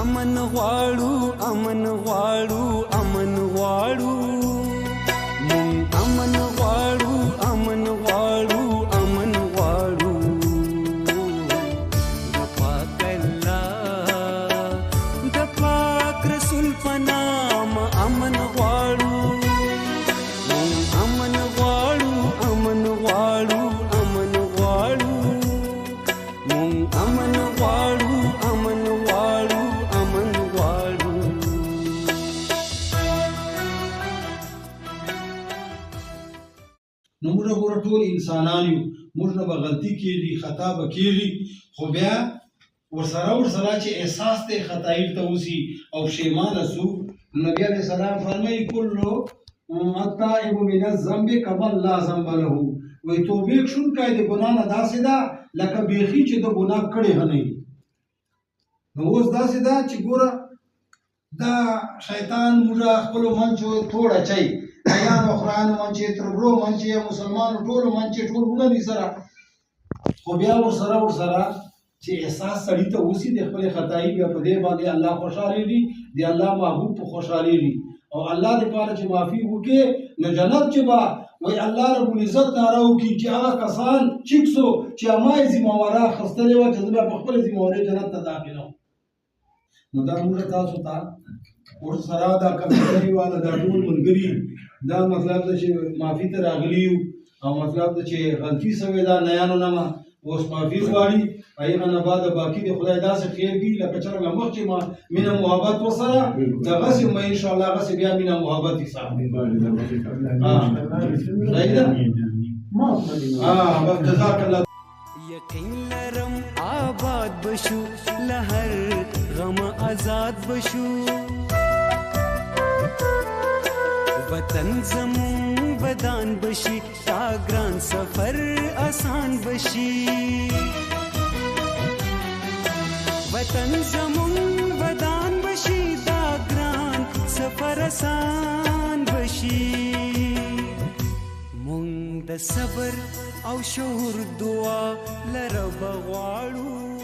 امن غواړو امن غواړو امن غواړو مون امن غواړو امن غواړو امن غواړو د پاک الله د پاک رسول په نام امن غواړو مون امن غواړو امن غواړو امن غواړو مون امن غواړو امن غواړو امن غواړو نو موږ ګوره ټول انسانان یو موږ نه به غلطي کېږي خطا به کېږي خو بیا ورسره چې احساس دی خطایي ته وسي او پښیمانه سو نبي علیه السلام فرمایي کلو التائب من الذنب کمن لا ذنب له وایي توبې کښونکی د ګناه نه داسې ده لکه بیخي چې د ګناه کړې هم نه وي نو اوس داسې ده چې ګوره دا شیطان موږ خپلو منځو توړ اچوي ایانو خدایانو منځې تربرو منځې مسلمانو ټولو منځې ټول ګونه دي سره خو بیا ورسره چې احساس سړي ته وسي د خپلې خطایي بیا په دې باندې الله خوشحالېږي د الله محبوب په خوشحالېږي او الله دپاره چې معافي وکړي نو جنت چې به وایي الله رب العزت ناره وکړي چې هغه کسان چیک سو چې ما یې ذمهواره اخیستلې وه چې زه به په خپله ذمهوارۍ جنت ته داخلوم نو دا موږ تاسو ته ورسره دا کمپیوټري والا دا ټول ملګري دا مطلب ده چې معافي ته راغلي یو او مطلب ده چې غلطي سوې ده نیانو نه اوس معافي غواړي هغه نه بعد باقي د خدای داسې خیر کړي لکه څرنګه مخکې ما مینه محبت ورسره دغسې مې انشاءالله هغسې بیا مینه محبت یې سره صحیح ده بس جزاک الله یقین لرم آباد بشو لهر غم آزاد بشو وطن زمون ودان بشي تا ګران سفر آسان بشي وطن زمون ودان بشي تا ګران سفر آسان بشي مونږ د صبر او شعور دعا لرب غواړو